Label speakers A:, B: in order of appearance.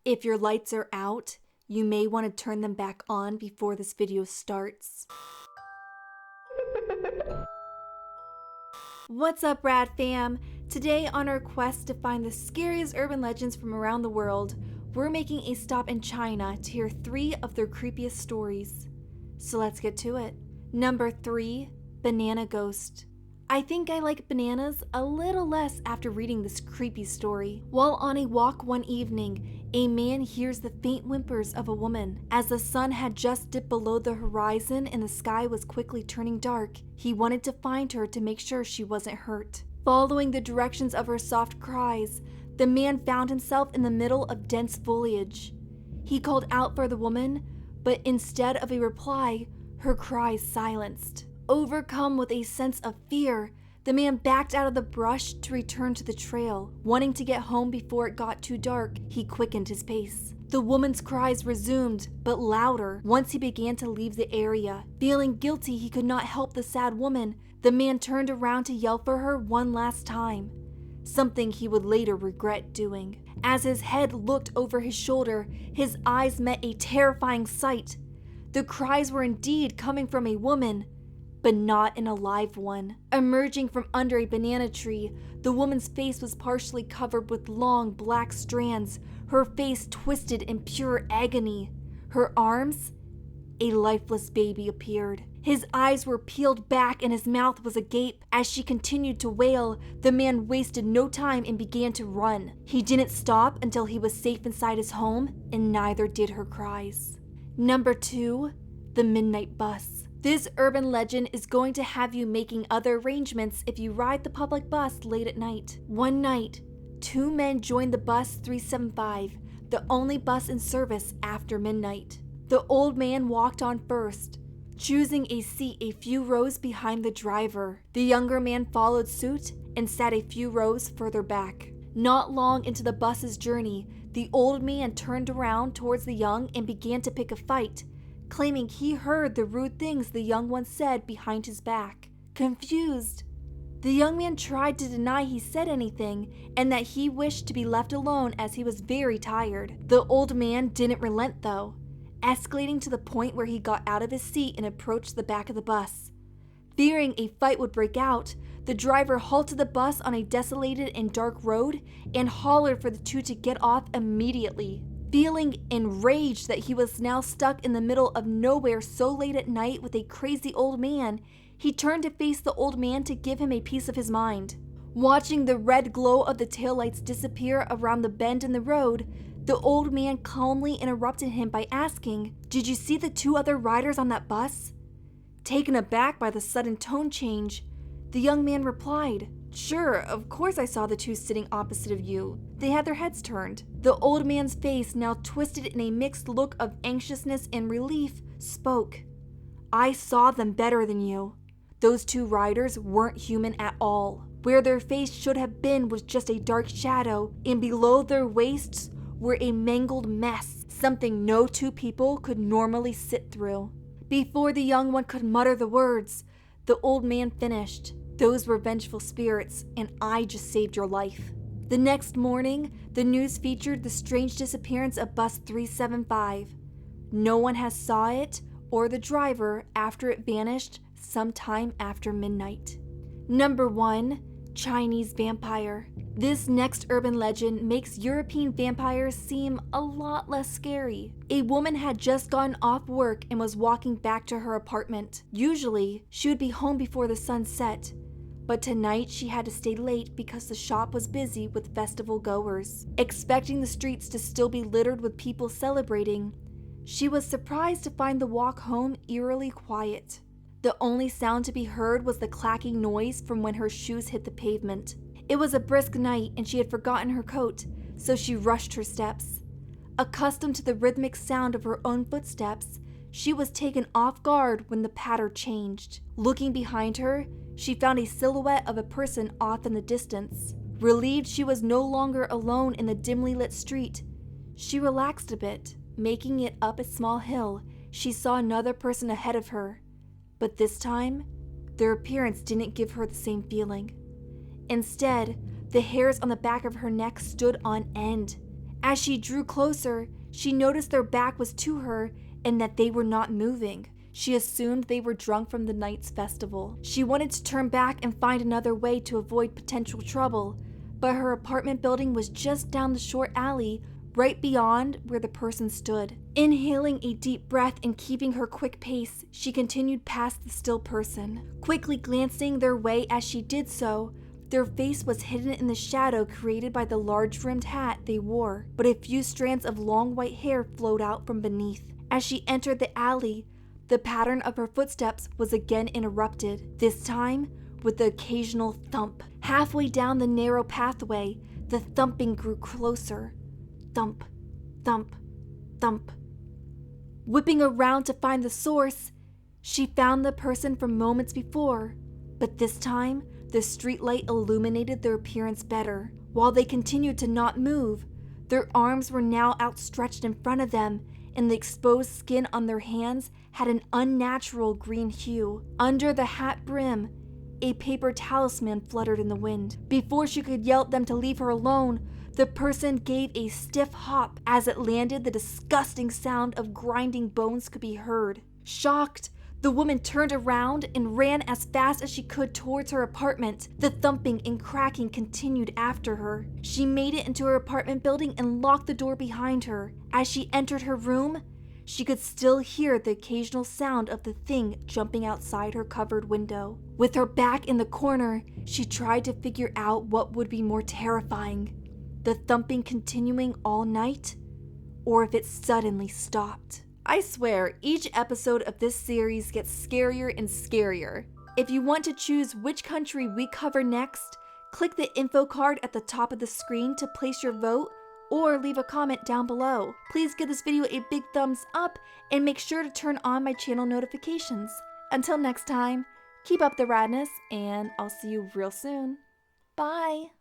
A: If your lights are out, you may want to turn them back on before this video starts. What's up, Rad Fam? Today on our quest to find the scariest urban legends from around the world, we're making a stop in China to hear 3 of their creepiest stories. So let's get to it. Number 3, Banana Ghost. I think I like bananas a little less after reading this creepy story. While on a walk one evening, a man hears the faint whimpers of a woman. As the sun had just dipped below the horizon and the sky was quickly turning dark, he wanted to find her to make sure she wasn't hurt. Following the directions of her soft cries, the man found himself in the middle of dense foliage. He called out for the woman, but instead of a reply, her cries silenced. Overcome with a sense of fear, the man backed out of the brush to return to the trail. Wanting to get home before it got too dark, he quickened his pace. The woman's cries resumed, but louder, once he began to leave the area. Feeling guilty he could not help the sad woman, the man turned around to yell for her one last time, something he would later regret doing. As his head looked over his shoulder, his eyes met a terrifying sight. The cries were indeed coming from a woman, but not an alive one. Emerging from under a banana tree, the woman's face was partially covered with long black strands, her face twisted in pure agony. Her arms, a lifeless baby appeared. His eyes were peeled back and his mouth was agape. As she continued to wail, the man wasted no time and began to run. He didn't stop until he was safe inside his home, and neither did her cries. Number 2, the Midnight Bus. This urban legend is going to have you making other arrangements if you ride the public bus late at night. One night, 2 men joined the bus 375, the only bus in service after midnight. The old man walked on first, choosing a seat a few rows behind the driver. The younger man followed suit and sat a few rows further back. Not long into the bus's journey, the old man turned around towards the young and began to pick a fight, claiming he heard the rude things the young one said behind his back. Confused, the young man tried to deny he said anything and that he wished to be left alone as he was very tired. The old man didn't relent though, escalating to the point where he got out of his seat and approached the back of the bus. Fearing a fight would break out, the driver halted the bus on a desolated and dark road and hollered for the 2 to get off immediately. Feeling enraged that he was now stuck in the middle of nowhere so late at night with a crazy old man, he turned to face the old man to give him a piece of his mind. Watching the red glow of the taillights disappear around the bend in the road, the old man calmly interrupted him by asking, "Did you see the 2 other riders on that bus?" Taken aback by the sudden tone change, the young man replied, "Sure, of course I saw the 2 sitting opposite of you. They had their heads turned." The old man's face, now twisted in a mixed look of anxiousness and relief, spoke. "I saw them better than you. Those 2 riders weren't human at all. Where their face should have been was just a dark shadow, and below their waists were a mangled mess, something no 2 people could normally sit through." Before the young one could mutter the words, the old man finished, "Those were vengeful spirits, and I just saved your life." The next morning, the news featured the strange disappearance of bus 375. No one has saw it or the driver after it vanished sometime after midnight. Number 1, Chinese Vampire. This next urban legend makes European vampires seem a lot less scary. A woman had just gotten off work and was walking back to her apartment. Usually, she would be home before the sun set, but tonight she had to stay late because the shop was busy with festival goers. Expecting the streets to still be littered with people celebrating, she was surprised to find the walk home eerily quiet. The only sound to be heard was the clacking noise from when her shoes hit the pavement. It was a brisk night and she had forgotten her coat, so she rushed her steps. Accustomed to the rhythmic sound of her own footsteps, she was taken off guard when the patter changed. Looking behind her, she found a silhouette of a person off in the distance. Relieved she was no longer alone in the dimly lit street, she relaxed a bit. Making it up a small hill, she saw another person ahead of her, but this time, their appearance didn't give her the same feeling. Instead, the hairs on the back of her neck stood on end, As she drew closer, she noticed their back was to her and that they were not moving. She assumed they were drunk from the night's festival. She wanted to turn back and find another way to avoid potential trouble, but her apartment building was just down the short alley right beyond where the person stood. Inhaling a deep breath and keeping her quick pace, she continued past the still person. Quickly glancing their way as she did so, their face was hidden in the shadow created by the large-rimmed hat they wore, but a few strands of long white hair flowed out from beneath. As she entered the alley, the pattern of her footsteps was again interrupted, this time with the occasional thump. Halfway down the narrow pathway, the thumping grew closer. Thump, thump, thump. Whipping around to find the source, she found the person from moments before, but this time, the streetlight illuminated their appearance better. While they continued to not move, their arms were now outstretched in front of them, and the exposed skin on their hands had an unnatural green hue. Under the hat brim, a paper talisman fluttered in the wind. Before she could yell at them to leave her alone, the person gave a stiff hop. As it landed, the disgusting sound of grinding bones could be heard. Shocked, the woman turned around and ran as fast as she could towards her apartment. The thumping and cracking continued after her. She made it into her apartment building and locked the door behind her. As she entered her room, she could still hear the occasional sound of the thing jumping outside her covered window. With her back in the corner, she tried to figure out what would be more terrifying: the thumping continuing all night, or if it suddenly stopped. I swear, each episode of this series gets scarier and scarier. If you want to choose which country we cover next, click the info card at the top of the screen to place your vote, or leave a comment down below. Please give this video a big thumbs up and make sure to turn on my channel notifications. Until next time, keep up the radness, and I'll see you real soon. Bye!